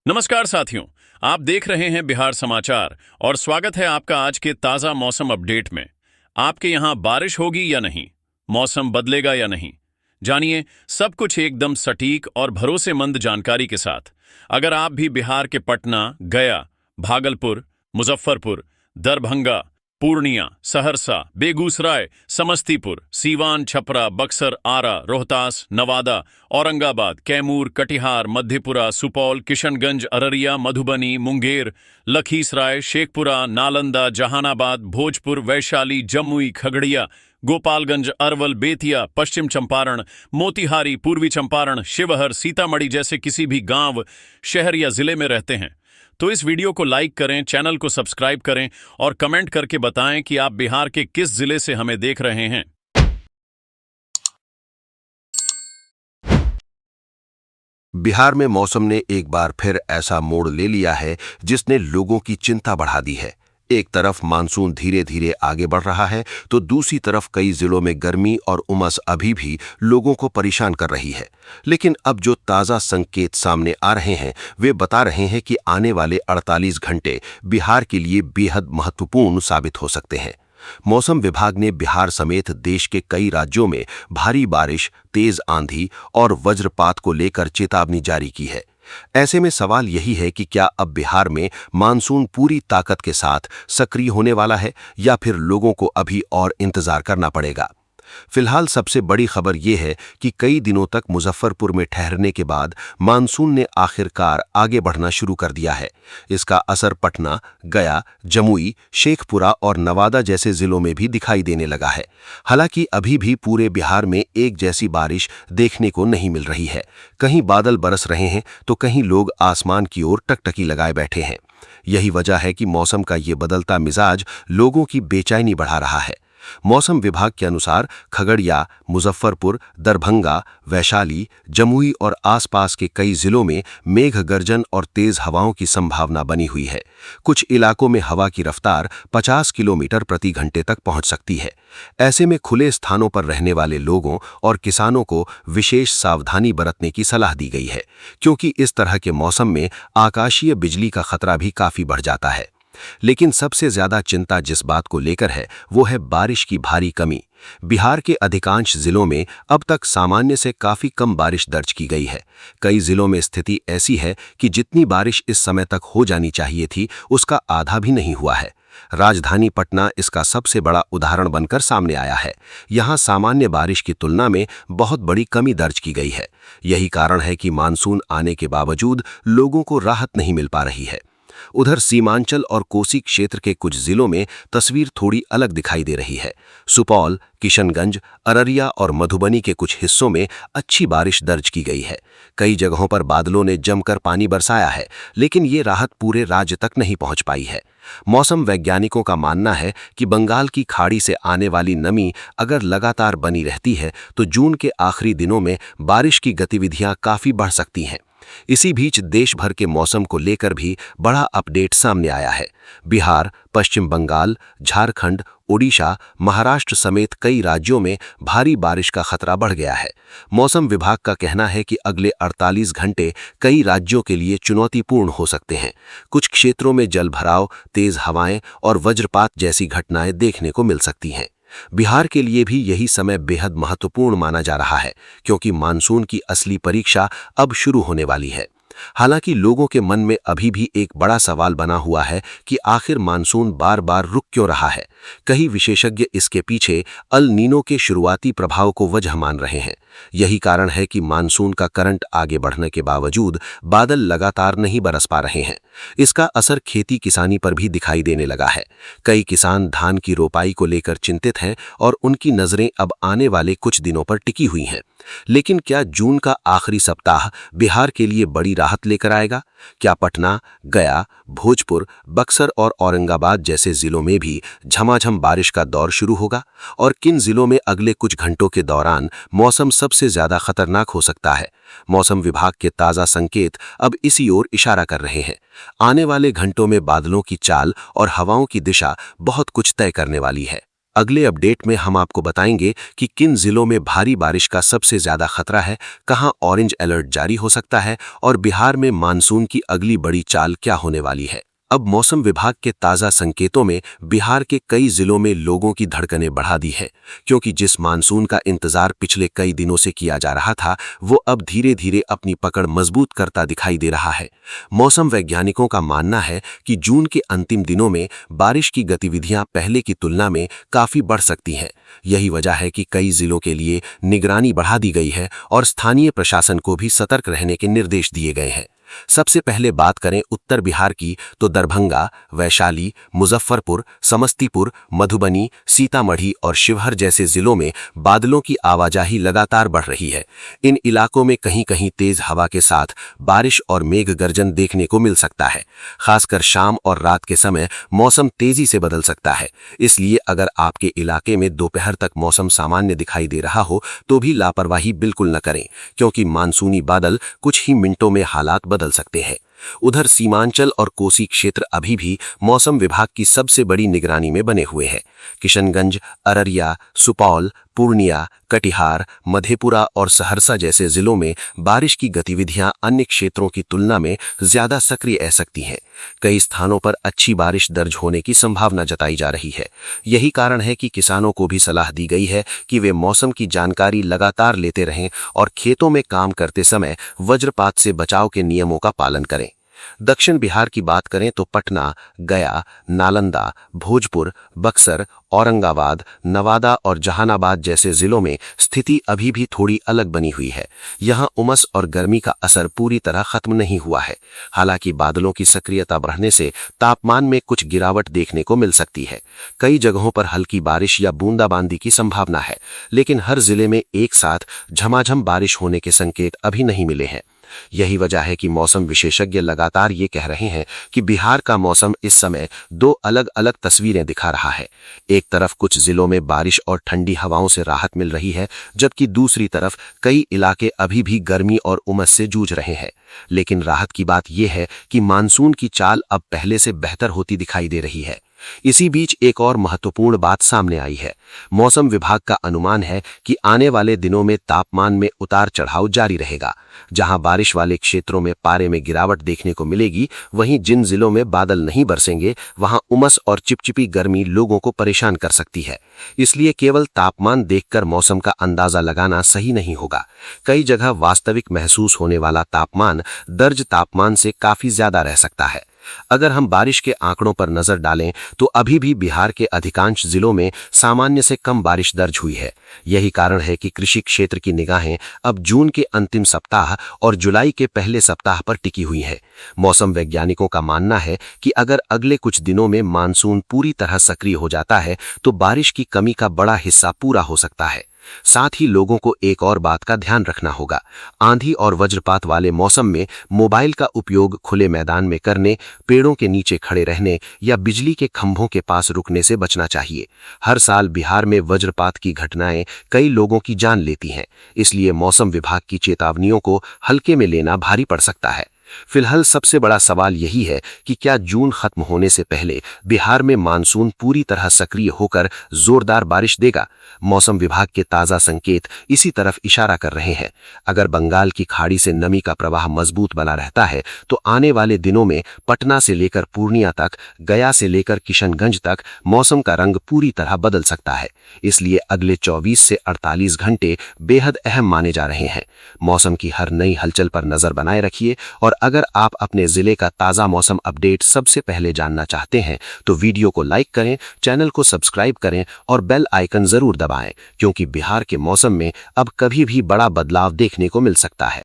नमस्कार साथियों। आप देख रहे हैं बिहार समाचार और स्वागत है आपका आज के ताजा मौसम अपडेट में। आपके यहां बारिश होगी या नहीं, मौसम बदलेगा या नहीं, जानिए सब कुछ एकदम सटीक और भरोसेमंद जानकारी के साथ। अगर आप भी बिहार के पटना, गया, भागलपुर, मुजफ्फरपुर, दरभंगा, पूर्णिया, सहरसा, बेगूसराय, समस्तीपुर, सीवान, छपरा, बक्सर, आरा, रोहतास, नवादा, औरंगाबाद, कैमूर, कटिहार, मधेपुरा, सुपौल, किशनगंज, अररिया, मधुबनी, मुंगेर, लखीसराय, शेखपुरा, नालंदा, जहानाबाद, भोजपुर, वैशाली, जमुई, खगड़िया, गोपालगंज, अरवल, बेतिया, पश्चिम चंपारण, मोतिहारी, पूर्वी चंपारण, शिवहर, सीतामढ़ी जैसे किसी भी गांव, शहर या जिले में रहते हैं तो इस वीडियो को लाइक करें, चैनल को सब्सक्राइब करें और कमेंट करके बताएं कि आप बिहार के किस जिले से हमें देख रहे हैं। बिहार में मौसम ने एक बार फिर ऐसा मोड़ ले लिया है जिसने लोगों की चिंता बढ़ा दी है। एक तरफ मानसून धीरे धीरे आगे बढ़ रहा है तो दूसरी तरफ कई जिलों में गर्मी और उमस अभी भी लोगों को परेशान कर रही है। लेकिन अब जो ताज़ा संकेत सामने आ रहे हैं वे बता रहे हैं कि आने वाले 48 घंटे बिहार के लिए बेहद महत्वपूर्ण साबित हो सकते हैं। मौसम विभाग ने बिहार समेत देश के कई राज्यों में भारी बारिश, तेज आंधी और वज्रपात को लेकर चेतावनी जारी की है। ऐसे में सवाल यही है कि क्या अब बिहार में मानसून पूरी ताकत के साथ सक्रिय होने वाला है या फिर लोगों को अभी और इंतजार करना पड़ेगा। फिलहाल सबसे बड़ी खबर यह है कि कई दिनों तक मुजफ्फरपुर में ठहरने के बाद मानसून ने आखिरकार आगे बढ़ना शुरू कर दिया है। इसका असर पटना, गया, जमुई, शेखपुरा और नवादा जैसे जिलों में भी दिखाई देने लगा है। हालांकि अभी भी पूरे बिहार में एक जैसी बारिश देखने को नहीं मिल रही है। कहीं बादल बरस रहे हैं तो कहीं लोग आसमान की ओर टकटकी लगाए बैठे हैं। यही वजह है कि मौसम का ये बदलता मिजाज लोगों की बेचैनी बढ़ा रहा है। मौसम विभाग के अनुसार खगड़िया, मुजफ्फरपुर, दरभंगा, वैशाली, जमुई और आसपास के कई जिलों में मेघ गर्जन और तेज हवाओं की संभावना बनी हुई है। कुछ इलाकों में हवा की रफ्तार 50 किलोमीटर प्रति घंटे तक पहुंच सकती है। ऐसे में खुले स्थानों पर रहने वाले लोगों और किसानों को विशेष सावधानी बरतने की सलाह दी गई है, क्योंकि इस तरह के मौसम में आकाशीय बिजली का खतरा भी काफी बढ़ जाता है। लेकिन सबसे ज्यादा चिंता जिस बात को लेकर है वो है बारिश की भारी कमी। बिहार के अधिकांश जिलों में अब तक सामान्य से काफी कम बारिश दर्ज की गई है। कई जिलों में स्थिति ऐसी है कि जितनी बारिश इस समय तक हो जानी चाहिए थी उसका आधा भी नहीं हुआ है। राजधानी पटना इसका सबसे बड़ा उदाहरण बनकर सामने आया है। यहाँ सामान्य बारिश की तुलना में बहुत बड़ी कमी दर्ज की गई है। यही कारण है कि मानसून आने के बावजूद लोगों को राहत नहीं मिल पा रही है। उधर सीमांचल और कोसी क्षेत्र के कुछ जिलों में तस्वीर थोड़ी अलग दिखाई दे रही है। सुपौल, किशनगंज, अररिया और मधुबनी के कुछ हिस्सों में अच्छी बारिश दर्ज की गई है। कई जगहों पर बादलों ने जमकर पानी बरसाया है, लेकिन ये राहत पूरे राज्य तक नहीं पहुंच पाई है। मौसम वैज्ञानिकों का मानना है कि बंगाल की खाड़ी से आने वाली नमी अगर लगातार बनी रहती है तो जून के आखिरी दिनों में बारिश की गतिविधियां काफी बढ़ सकती हैं। इसी बीच देश भर के मौसम को लेकर भी बड़ा अपडेट सामने आया है। बिहार, पश्चिम बंगाल, झारखंड, ओडिशा, महाराष्ट्र समेत कई राज्यों में भारी बारिश का खतरा बढ़ गया है। मौसम विभाग का कहना है कि अगले 48 घंटे कई राज्यों के लिए चुनौतीपूर्ण हो सकते हैं। कुछ क्षेत्रों में जलभराव, तेज हवाएं और वज्रपात जैसी घटनाएं देखने को मिल सकती हैं। बिहार के लिए भी यही समय बेहद महत्वपूर्ण माना जा रहा है, क्योंकि मानसून की असली परीक्षा अब शुरू होने वाली है। हालांकि लोगों के मन में अभी भी एक बड़ा सवाल बना हुआ है कि आखिर मानसून बार बार रुक क्यों रहा है। कई विशेषज्ञ इसके पीछे अल नीनो के शुरुआती प्रभाव को वजह मान रहे हैं। यही कारण है कि मानसून का करंट आगे बढ़ने के बावजूद बादल लगातार नहीं बरस पा रहे हैं। इसका असर खेती किसानी पर भी दिखाई देने लगा है। कई किसान धान की रोपाई को लेकर चिंतित हैं और उनकी नजरें अब आने वाले कुछ दिनों पर टिकी हुई हैं। लेकिन क्या जून का आखिरी सप्ताह बिहार के लिए बड़ी राहत लेकर आएगा? क्या पटना, गया, भोजपुर, बक्सर और औरंगाबाद जैसे जिलों में भी झमाझम बारिश का दौर शुरू होगा? और किन जिलों में अगले कुछ घंटों के दौरान मौसम सबसे ज्यादा खतरनाक हो सकता है? मौसम विभाग के ताजा संकेत अब इसी ओर इशारा कर रहे हैं। आने वाले घंटों में बादलों की चाल और हवाओं की दिशा बहुत कुछ तय करने वाली है। अगले अपडेट में हम आपको बताएंगे कि किन जिलों में भारी बारिश का सबसे ज्यादा खतरा है, कहां ऑरेंज अलर्ट जारी हो सकता है और बिहार में मानसून की अगली बड़ी चाल क्या होने वाली है। अब मौसम विभाग के ताजा संकेतों में बिहार के कई जिलों में लोगों की धड़कनें बढ़ा दी है, क्योंकि जिस मानसून का इंतजार पिछले कई दिनों से किया जा रहा था वो अब धीरे धीरे अपनी पकड़ मजबूत करता दिखाई दे रहा है। मौसम वैज्ञानिकों का मानना है कि जून के अंतिम दिनों में बारिश की गतिविधियां पहले की तुलना में काफी बढ़ सकती हैं। यही वजह है कि कई जिलों के लिए निगरानी बढ़ा दी गई है और स्थानीय प्रशासन को भी सतर्क रहने के निर्देश दिए गए हैं। सबसे पहले बात करें उत्तर बिहार की, तो दरभंगा, वैशाली, मुजफ्फरपुर, समस्तीपुर, मधुबनी, सीतामढ़ी और शिवहर जैसे जिलों में बादलों की आवाजाही लगातार बढ़ रही है। इन इलाकों में कहीं कहीं तेज हवा के साथ बारिश और मेघ गर्जन देखने को मिल सकता है। खासकर शाम और रात के समय मौसम तेजी से बदल सकता है। इसलिए अगर आपके इलाके में दोपहर तक मौसम सामान्य दिखाई दे रहा हो तो भी लापरवाही बिल्कुल न करें, क्योंकि मानसूनी बादल कुछ ही मिनटों में हालात बदल सकते हैं। उधर सीमांचल और कोसी क्षेत्र अभी भी मौसम विभाग की सबसे बड़ी निगरानी में बने हुए हैं। किशनगंज, अररिया, सुपौल, पूर्णिया, कटिहार, मधेपुरा और सहरसा जैसे जिलों में बारिश की गतिविधियां अन्य क्षेत्रों की तुलना में ज्यादा सक्रिय रह सकती हैं। कई स्थानों पर अच्छी बारिश दर्ज होने की संभावना जताई जा रही है। यही कारण है कि किसानों को भी सलाह दी गई है कि वे मौसम की जानकारी लगातार लेते रहें और खेतों में काम करते समय वज्रपात से बचाव के नियमों का पालन करें। दक्षिण बिहार की बात करें तो पटना, गया, नालंदा, भोजपुर, बक्सर, औरंगाबाद, नवादा और जहानाबाद जैसे जिलों में स्थिति अभी भी थोड़ी अलग बनी हुई है। यहां उमस और गर्मी का असर पूरी तरह खत्म नहीं हुआ है। हालांकि बादलों की सक्रियता बढ़ने से तापमान में कुछ गिरावट देखने को मिल सकती है। कई जगहों पर हल्की बारिश या बूंदाबांदी की संभावना है, लेकिन हर जिले में एक साथ झमाझम बारिश होने के संकेत अभी नहीं मिले हैं। यही वजह है कि मौसम विशेषज्ञ लगातार ये कह रहे हैं कि बिहार का मौसम इस समय दो अलग अलग तस्वीरें दिखा रहा है। एक तरफ कुछ जिलों में बारिश और ठंडी हवाओं से राहत मिल रही है, जबकि दूसरी तरफ कई इलाके अभी भी गर्मी और उमस से जूझ रहे हैं। लेकिन राहत की बात यह है कि मानसून की चाल अब पहले से बेहतर होती दिखाई दे रही है। इसी बीच एक और महत्वपूर्ण बात सामने आई है। मौसम विभाग का अनुमान है कि आने वाले दिनों में तापमान में उतार चढ़ाव जारी रहेगा। जहां बारिश वाले क्षेत्रों में पारे में गिरावट देखने को मिलेगी, वहीं जिन जिलों में बादल नहीं बरसेंगे वहां उमस और चिपचिपी गर्मी लोगों को परेशान कर सकती है। इसलिए केवल तापमान देखकर मौसम का अंदाजा लगाना सही नहीं होगा। कई जगह वास्तविक महसूस होने वाला तापमान दर्ज तापमान से काफी ज्यादा रह सकता है। अगर हम बारिश के आंकड़ों पर नजर डालें तो अभी भी बिहार के अधिकांश जिलों में सामान्य से कम बारिश दर्ज हुई है। यही कारण है कि कृषि क्षेत्र की निगाहें अब जून के अंतिम सप्ताह और जुलाई के पहले सप्ताह पर टिकी हुई है। मौसम वैज्ञानिकों का मानना है कि अगर अगले कुछ दिनों में मानसून पूरी तरह सक्रिय हो जाता है तो बारिश की कमी का बड़ा हिस्सा पूरा हो सकता है। साथ ही लोगों को एक और बात का ध्यान रखना होगा। आंधी और वज्रपात वाले मौसम में मोबाइल का उपयोग खुले मैदान में करने, पेड़ों के नीचे खड़े रहने या बिजली के खंभों के पास रुकने से बचना चाहिए। हर साल बिहार में वज्रपात की घटनाएं कई लोगों की जान लेती हैं। इसलिए मौसम विभाग की चेतावनियों को हल्के में लेना भारी पड़ सकता है। फिलहाल सबसे बड़ा सवाल यही है कि क्या जून खत्म होने से पहले बिहार में मानसून पूरी तरह सक्रिय होकर जोरदार बारिश देगा। मौसम विभाग के ताजा संकेत इसी तरफ इशारा कर रहे हैं। अगर बंगाल की खाड़ी से नमी का प्रवाह मजबूत बना रहता है तो आने वाले दिनों में पटना से लेकर पूर्णिया तक, गया से लेकर किशनगंज तक मौसम का रंग पूरी तरह बदल सकता है। इसलिए अगले 24 से 48 घंटे बेहद अहम माने जा रहे हैं। मौसम की हर नई हलचल पर नजर बनाए रखिए और अगर आप अपने जिले का ताजा मौसम अपडेट सबसे पहले जानना चाहते हैं तो वीडियो को लाइक करें, चैनल को सब्सक्राइब करें और बेल आइकन जरूर दबाएं, क्योंकि बिहार के मौसम में अब कभी भी बड़ा बदलाव देखने को मिल सकता है।